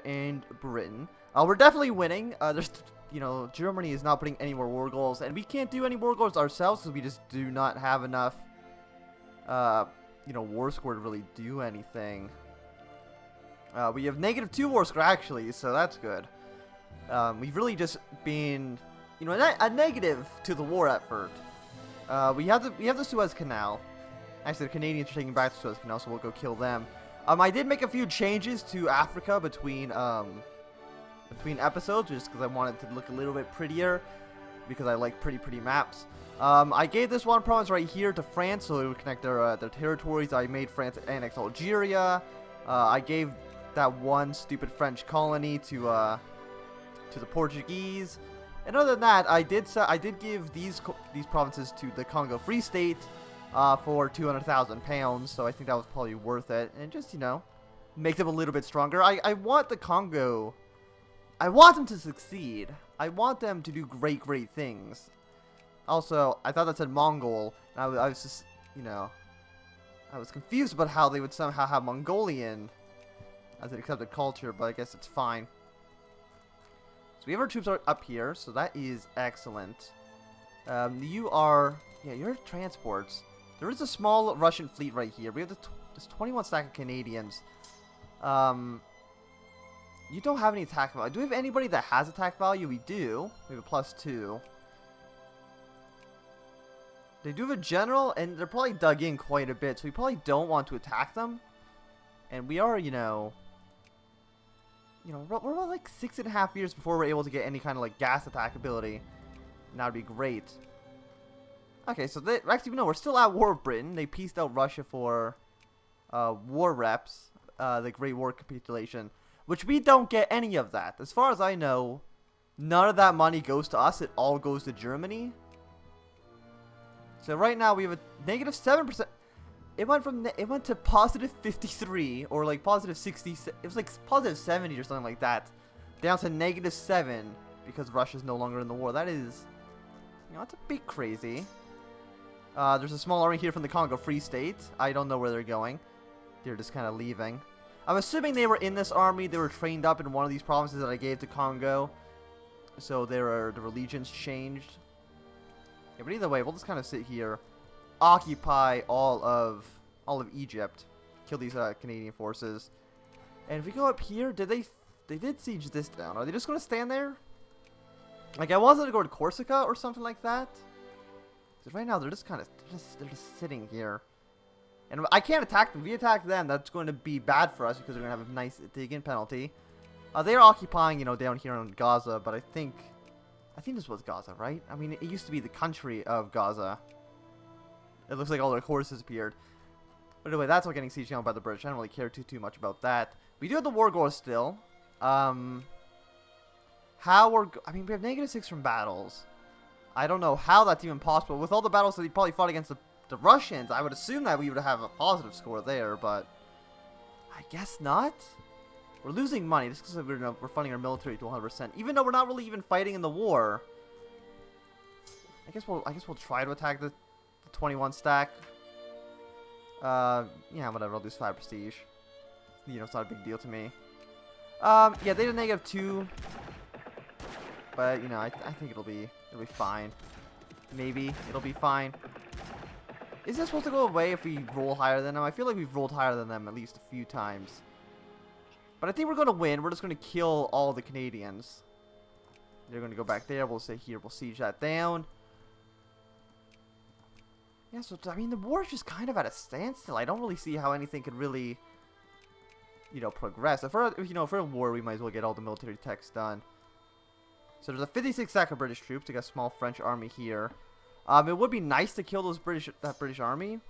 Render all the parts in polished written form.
and Britain. We're definitely winning. Germany is not putting any more war goals, and we can't do any war goals ourselves because we just do not have enough, war score to really do anything. We have -2 war score actually, so that's good. We've really just been, a negative to the war effort. We have the Suez Canal. Actually, the Canadians are taking back the Suez Canal, so we'll go kill them. I did make a few changes to Africa between episodes, just because I wanted it to look a little bit prettier, because I like pretty maps. I gave this one province right here to France, so it would connect their territories. I made France annex Algeria. I gave that one stupid French colony to the Portuguese. And other than that, I did give these provinces to the Congo Free State for £200,000. So I think that was probably worth it, and just make them a little bit stronger. I want the Congo. I want them to succeed. I want them to do great things. Also, I thought that said Mongol, and I was just, I was confused about how they would somehow have Mongolian as an accepted culture, but I guess it's fine. So we have our troops up here, so that is excellent. You're transports. There is a small Russian fleet right here. We have this 21 stack of Canadians. You don't have any attack value. Do we have anybody that has attack value? We do. We have a +2. They do have a general, and they're probably dug in quite a bit, so we probably don't want to attack them. And we are, we're about like 6.5 years before we're able to get any kind of like gas attack ability. And that would be great. Okay, so actually, no, we're still at war with Britain. They pieced out Russia for war reps, the Great War Capitulation, which we don't get any of that. As far as I know, none of that money goes to us. It all goes to Germany. So right now we have a -7%. It went to +53 or like +60. It was like +70 or something like that, down to -7 because Russia's no longer in the war. That is, that's a bit crazy. There's a small army here from the Congo Free State. I don't know where they're going. They're just kind of leaving. I'm assuming they were in this army. They were trained up in one of these provinces that I gave to Congo, so the allegiance changed. Yeah, but either way, we'll just kind of sit here, occupy all of Egypt, kill these Canadian forces, and if we go up here, they did siege this down. Are they just going to stand there? Like, I wanted to go to Corsica or something like that. Because right now they're just sitting here, and I can't attack them. If we attack them, that's going to be bad for us because they're going to have a nice dig-in penalty. They're occupying, down here in Gaza, but I think this was Gaza, right? I mean, it used to be the country of Gaza. It looks like all their horses appeared. But anyway, that's all getting sieged down by the British. I don't really care too much about that. We do have the war goals still. We have -6 from battles. I don't know how that's even possible. With all the battles that he probably fought against the Russians, I would assume that we would have a positive score there, but I guess not. We're losing money just because we're funding our military to 100%, even though we're not really even fighting in the war. I guess we'll try to attack the 21 stack. Yeah, whatever. I'll lose 5 prestige. It's not a big deal to me. Yeah, they did -2, but I think it'll be fine. Maybe it'll be fine. Is this supposed to go away if we roll higher than them? I feel like we've rolled higher than them at least a few times. But I think we're going to win. We're just going to kill all the Canadians. They're going to go back there. We'll sit here. We'll siege that down. Yeah, so, I mean, the war is just kind of at a standstill. I don't really see how anything could really, progress. If we're in war, we might as well get all the military techs done. So there's a 56 stack of British troops. We got a small French army here. It would be nice to kill that British army.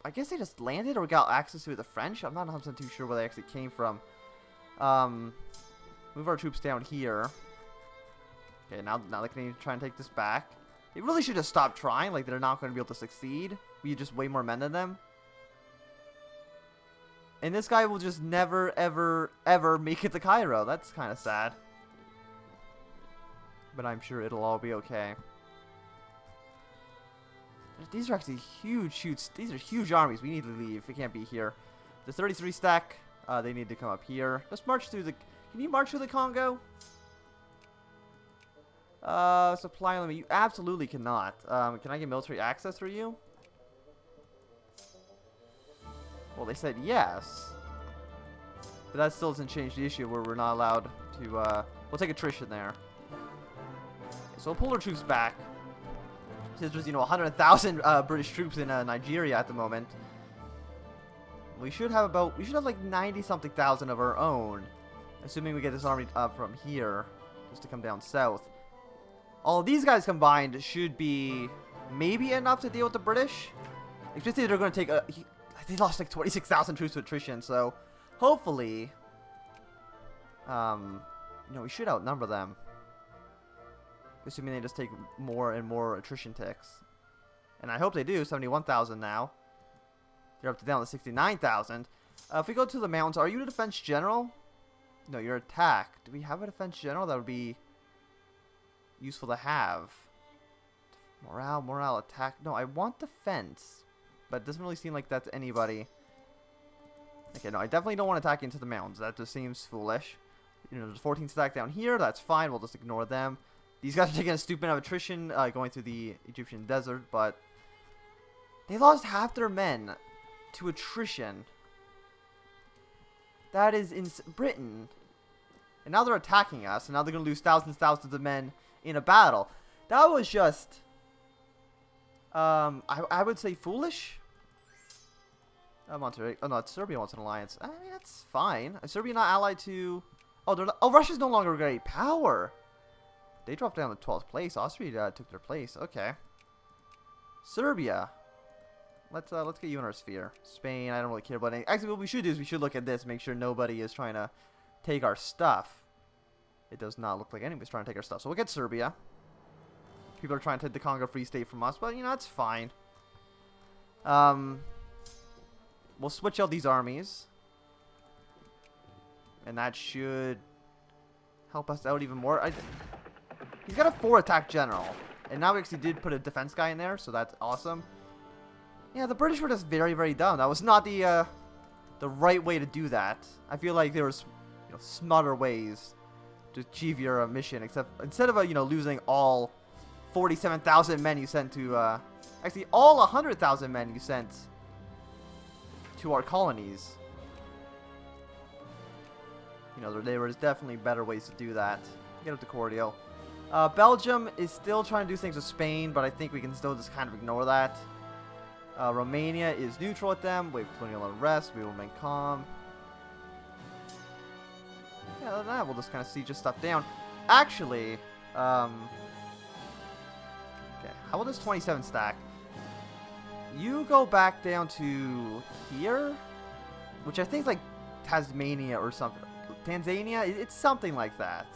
I guess they just landed or got access to the French. I'm not 100% too sure where they actually came from. Move our troops down here. Okay, now they can try and take this back. They really should just stop trying. Like, they're not going to be able to succeed. We just way more men than them. And this guy will just never, ever make it to Cairo. That's kind of sad. But I'm sure it'll all be okay. These are actually huge. These are huge armies. We need to leave. We can't be here. The 33 stack They need to come up here. Let's march through the... Can you march through the Congo? Supply limit. You absolutely cannot. Can I get military access through you? Well, they said yes. But that still doesn't change the issue where we're not allowed to, we'll take attrition there. So we'll pull our troops back. Since there's, 100,000 British troops in Nigeria at the moment. We should have like 90-something thousand of our own. Assuming we get this army up from here. Just to come down south. All of these guys combined should be maybe enough to deal with the British. Especially they're going to take they lost like 26,000 troops to attrition, so hopefully, we should outnumber them. Assuming they just take more and more attrition ticks. And I hope they do, 71,000 now. They're up to down to 69,000. If we go to the mountains, are you a defense general? No, you're attack. Do we have a defense general? That would be useful to have. Morale, attack. No, I want defense. But it doesn't really seem like that's anybody. Okay, no, I definitely don't want to attack into the mountains. That just seems foolish. There's 14 stack down here. That's fine. We'll just ignore them. These guys are taking a stupid amount of attrition going through the Egyptian desert, but they lost half their men to attrition. That is in Britain. And now they're attacking us, and now they're going to lose thousands of men in a battle. That was just, I would say foolish. Monterrey. Oh no, Serbia wants an alliance. I mean, that's fine. Is Serbia not allied to? Oh, they're not. Oh, Russia's no longer a great power. They dropped down to 12th place. Austria took their place. Okay. Serbia. Let's get you in our sphere. Spain, I don't really care about any. Actually, what we should do is we should look at this, make sure nobody is trying to take our stuff. It does not look like anybody's trying to take our stuff. So we'll get Serbia. People are trying to take the Congo Free State from us, but it's fine. We'll switch out these armies. And that should help us out even more. He's got a 4 attack general. And now we actually did put a defense guy in there, so that's awesome. Yeah, the British were just very, very dumb. That was not the right way to do that. I feel like there was smarter ways to achieve your mission. Except instead of losing all 47,000 men you sent to actually all 100,000 men you sent to our colonies. There was definitely better ways to do that. Get up to Cordial. Belgium is still trying to do things with Spain, but I think we can still just kind of ignore that. Romania is neutral with them. Wait, colonial unrest. We will remain calm. Yeah, other than that, we'll just kind of siege this stuff down. Actually, okay, how about this 27 stack? You go back down to here, which I think is like Tasmania or something. Tanzania? It's something like that.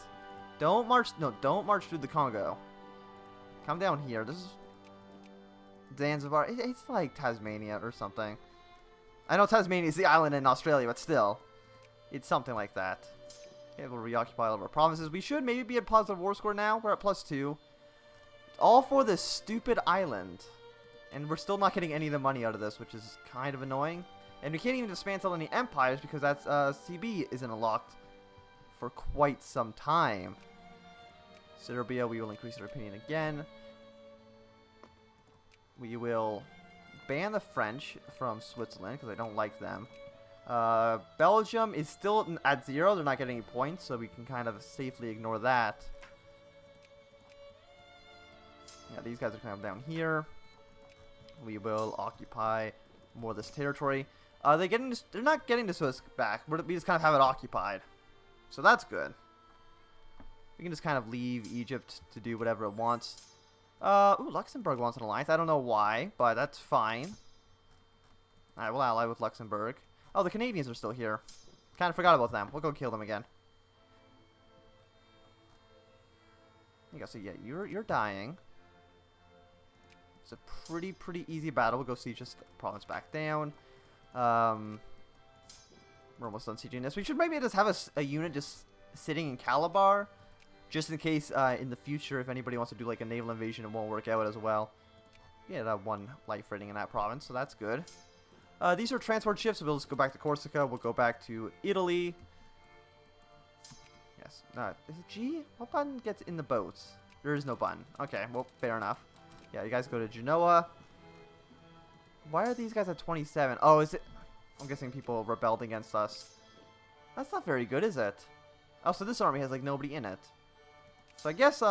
Don't march through the Congo. Come down here. This is Zanzibar. It's like Tasmania or something. I know Tasmania is the island in Australia, but still. It's something like that. Okay, we'll reoccupy all of our provinces. We should maybe be at positive war score now. We're at +2. All for this stupid island. And we're still not getting any of the money out of this, which is kind of annoying. And we can't even dismantle any empires because that's CB isn't unlocked for quite some time. Serbia, we will increase our opinion again. We will ban the French from Switzerland because I don't like them. Belgium is still at 0. They're not getting any points, so we can kind of safely ignore that. Yeah, these guys are kind of down here. We will occupy more of this territory. They're not getting the Swiss back. We just kind of have it occupied. So that's good. We can just kind of leave Egypt to do whatever it wants. Ooh, Luxembourg wants an alliance. I don't know why, but that's fine. Alright, we'll ally with Luxembourg. Oh, the Canadians are still here. Kind of forgot about them. We'll go kill them again. You go. So yeah, you're dying. It's a pretty easy battle. We'll go siege this province back down. We're almost done sieging this. We should maybe just have a unit just sitting in Calabar, just in case in the future if anybody wants to do like a naval invasion, it won't work out as well. Yeah, that 1 life rating in that province, so that's good. These are transport ships, so we'll just go back to Corsica. We'll go back to Italy. Yes. Is it G? What button gets in the boats? There is no button. Okay, well, fair enough. Yeah, you guys go to Genoa. Why are these guys at 27? Oh, is it... I'm guessing people rebelled against us. That's not very good, is it? Oh, so this army has, like, nobody in it. So I guess,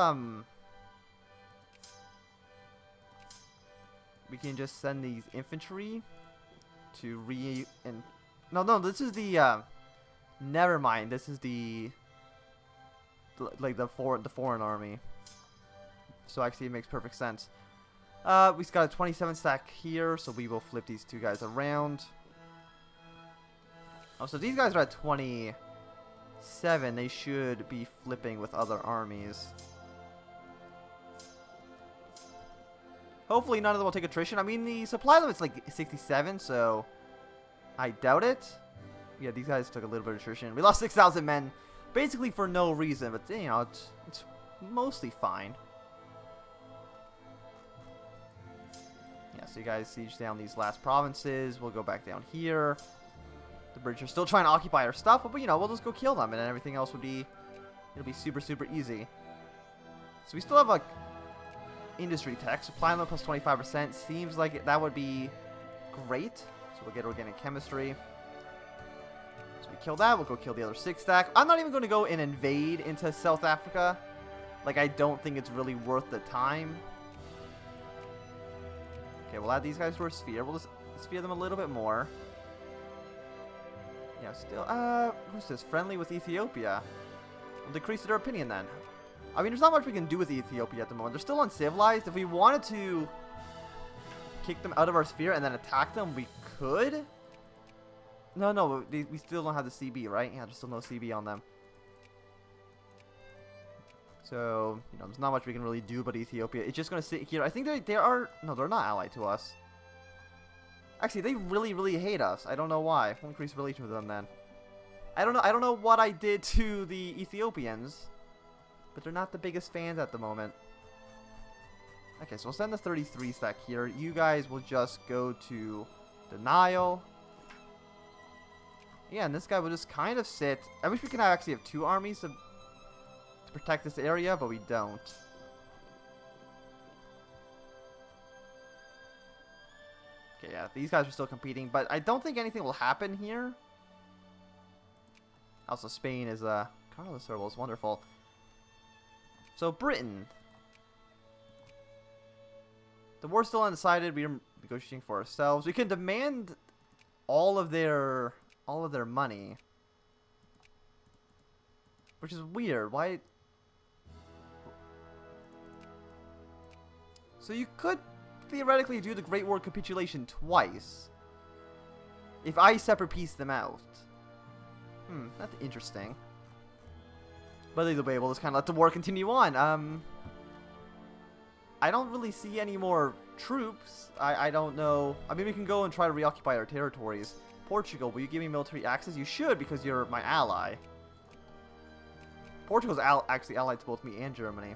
we can just send these infantry to No, this is the, never mind. This is the foreign army. So actually it makes perfect sense. We've got a 27 stack here, so we will flip these two guys around. Oh, so these guys are at 27. They should be flipping with other armies. Hopefully none of them will take attrition. I mean, the supply limit's like 67, so I doubt it. Yeah, these guys took a little bit of attrition. We lost 6,000 men, basically for no reason, but you know, it's mostly fine. Yeah, so you guys siege down these last provinces. We'll go back down here. The British are still trying to occupy our stuff, but you know, we'll just go kill them, and then everything else it'll be super, super easy. So we still have like industry tech, supply limit plus 25%. Seems like that would be great. So we'll get organic chemistry. So we kill that. We'll go kill the other 6 stack. I'm not even going to go and invade into South Africa. Like, I don't think it's really worth the time. Okay, we'll add these guys to our sphere. We'll just sphere them a little bit more. Yeah, still, who's this? Friendly with Ethiopia. We'll decrease their opinion then. I mean, there's not much we can do with Ethiopia at the moment. They're still uncivilized. If we wanted to kick them out of our sphere and then attack them, we could. No, we still don't have the CB, right? Yeah, there's still no CB on them. So, you know, there's not much we can really do about Ethiopia. It's just going to sit here. I think they are... No, they're not allied to us. Actually, they really, really hate us. I don't know why. We'll increase relation with them then. I don't know what I did to the Ethiopians, but they're not the biggest fans at the moment. Okay, so we'll send the 33 stack here. You guys will just go to the Nile. Yeah, and this guy will just kind of sit. I wish we could actually have 2 armies to protect this area, but we don't. Okay, yeah, these guys are still competing, but I don't think anything will happen here. Also, Spain is, Carlos Herbal is wonderful. So, Britain. The war's still undecided. We are negotiating for ourselves. We can demand all of their money. Which is weird. Why? So you could theoretically do the Great War capitulation twice. If I separate piece them out. That's interesting. But either way, we'll just kind of let the war continue on. I don't really see any more troops. I don't know. I mean, we can go and try to reoccupy our territories. Portugal, will you give me military access? You should, because you're my ally. Portugal's actually allied to both me and Germany.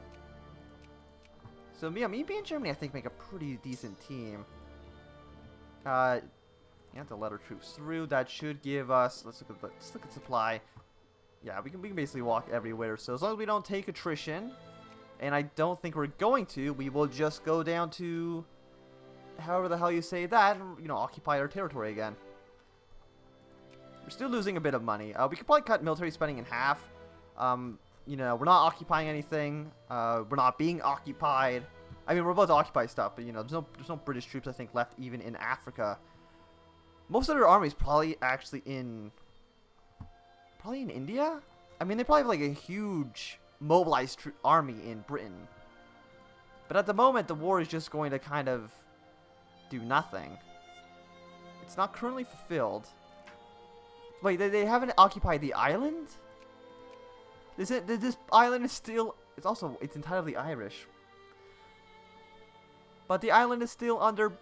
So, yeah, me and Germany, I think, make a pretty decent team. You have to let our troops through. That should give us... Let's look at supply. Yeah, we can basically walk everywhere. So, as long as we don't take attrition, and I don't think we're going to, we will just go down to... however the hell you say that, and, you know, occupy our territory again. We're still losing a bit of money. We could probably cut military spending in half. You know, we're not occupying anything. We're not being occupied. I mean, we're about to occupy stuff, but you know, there's no British troops, I think, left even in Africa. Most of their army is probably actually in India. I mean, they probably have like a huge mobilized army in Britain. But at the moment, the war is just going to kind of do nothing. It's not currently fulfilled. Wait, they haven't occupied the island? This island is still... It's entirely Irish. But the island is still under...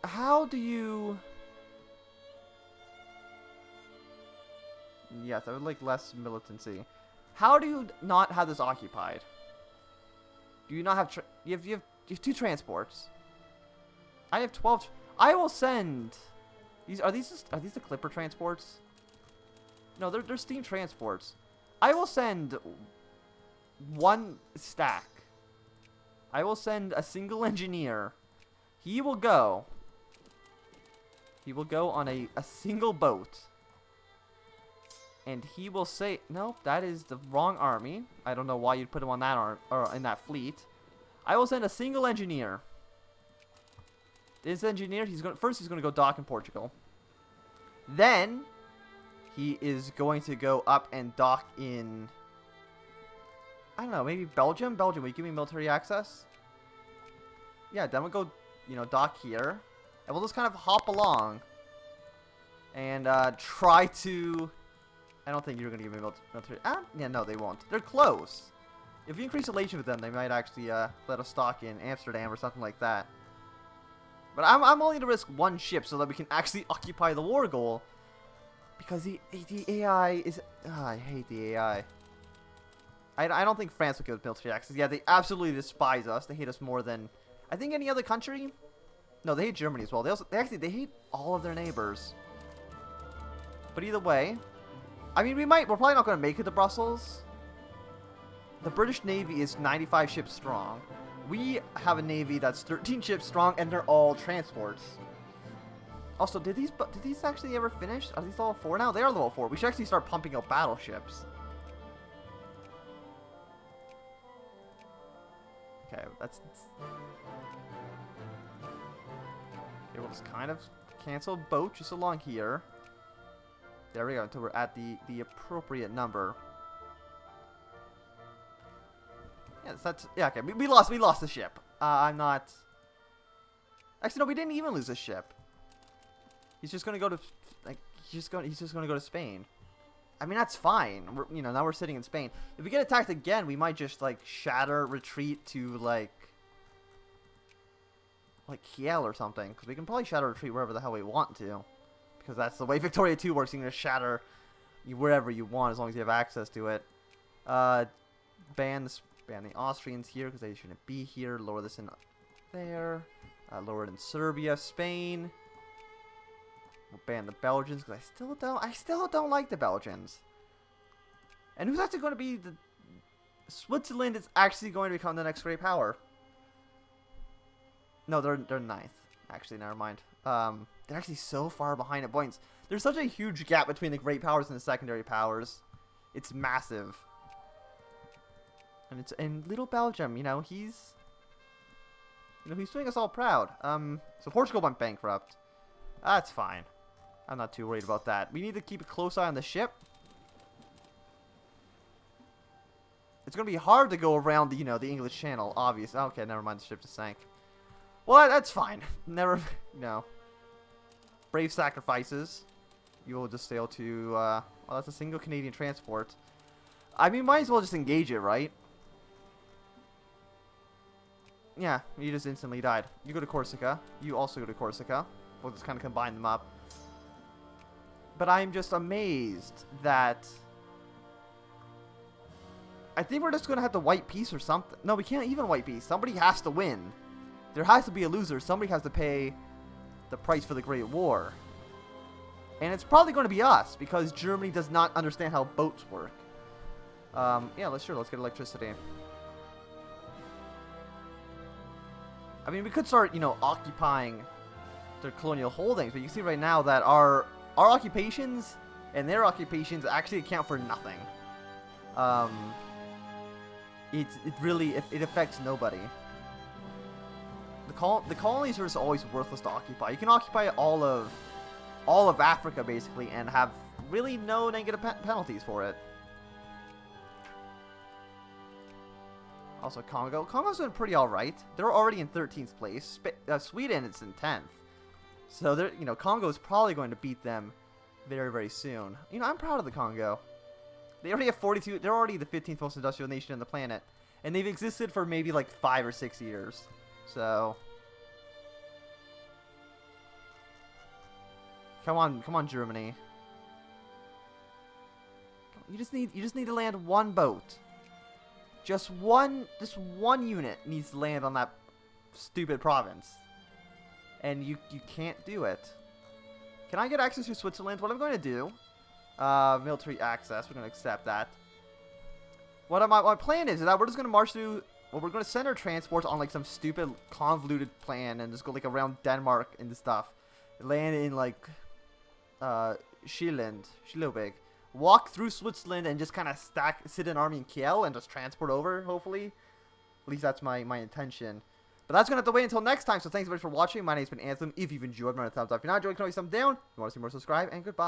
How do you... Yes, I would like less militancy. How do you not have this occupied? Do you not have... You have 2 transports. I have 12... I will send... Are these the Clipper transports? No, they're steam transports. I will send 1 stack. I will send a single engineer. He will go on a single boat. And he will say, nope, that is the wrong army. I don't know why you'd put him on that or in that fleet. I will send a single engineer. This engineer, he's going to go dock in Portugal. Then he is going to go up and dock in, I don't know, maybe Belgium. Belgium, will you give me military access? Yeah, then we'll go, dock here, and we'll just kind of hop along and try to. I don't think you're going to give me military... yeah, no, they won't. They're close. If we increase relations with them, they might actually let us dock in Amsterdam or something like that. But I'm only to risk 1 ship so that we can actually occupy the war goal. Because the AI is... I hate the AI. I don't think France will give us military access. Yeah, they absolutely despise us. They hate us more than... I think any other country? No, they hate Germany as well. They hate all of their neighbors. But either way... I mean, we're probably not going to make it to Brussels. The British Navy is 95 ships strong. We have a Navy that's 13 ships strong, and they're all transports. Also, did these actually ever finish? Are these level 4 now? They are level 4. We should actually start pumping out battleships. Okay, that's... Okay, we'll just kind of cancel boat just along here. There we go, until we're at the appropriate number. Yes, yeah, okay, we lost the ship. I'm not... Actually, no, we didn't even lose the ship. He's just gonna go to, he's just gonna go to Spain. I mean, that's fine. Now we're sitting in Spain. If we get attacked again, we might just, shatter, retreat to, like Kiel or something. Because we can probably shatter, retreat wherever the hell we want to. Because that's the way Victoria 2 works. You can just shatter wherever you want as long as you have access to it. Ban the Austrians here because they shouldn't be here. Lower this in there. Lower it in Serbia, Spain. We'll ban the Belgians because I still don't like the Belgians. And who's actually going to be Switzerland is actually going to become the next great power. No, they're ninth. Actually, never mind. They're actually so far behind at points. There's such a huge gap between the great powers and the secondary powers. It's massive. And little Belgium, he's doing us all proud. So Portugal went bankrupt. That's fine. I'm not too worried about that. We need to keep a close eye on the ship. It's gonna be hard to go around the the English Channel, obvious. Okay, never mind. The ship just sank. Well, that's fine. Never, brave sacrifices. You will just sail to, well, that's a single Canadian transport. I mean, might as well just engage it, right? Yeah, you just instantly died. You go to Corsica. You also go to Corsica. We'll just kind of combine them up. But I'm just amazed that... I think we're just going to have to white peace or something. No, we can't even white peace. Somebody has to win. There has to be a loser. Somebody has to pay the price for the Great War. And it's probably going to be us, because Germany does not understand how boats work. Yeah, let's get electricity. I mean, we could start, occupying their colonial holdings, but you can see right now that our occupations and their occupations actually account for nothing. It affects nobody. The colonies are just always worthless to occupy. You can occupy all of Africa basically and have really no negative penalties for it. Also, Congo. Congo's doing pretty alright. They're already in 13th place. Sweden is in 10th. So they're, Congo is probably going to beat them very, very soon. I'm proud of the Congo. They already have 42. They're already the 15th most industrial nation on the planet, and they've existed for maybe like 5 or 6 years. So, come on, Germany. You just need to land one boat. Just one unit needs to land on that stupid province. and you can't do it. Can I get access to Switzerland? What I'm going to do, military access. We're going to accept that. What my plan is that we're just going to march through. Well, we're going to send our transports on like some stupid convoluted plan and just go like around Denmark and stuff. Land in like Schillig. Walk through Switzerland and just kind of sit an army in Kiel and just transport over, hopefully. At least that's my intention. But that's going to have to wait until next time. So thanks so much for watching. My name's been Anthem. If you've enjoyed, remember to thumbs up. If you're not enjoying, can always thumbs down. If you want to see more, subscribe. And goodbye.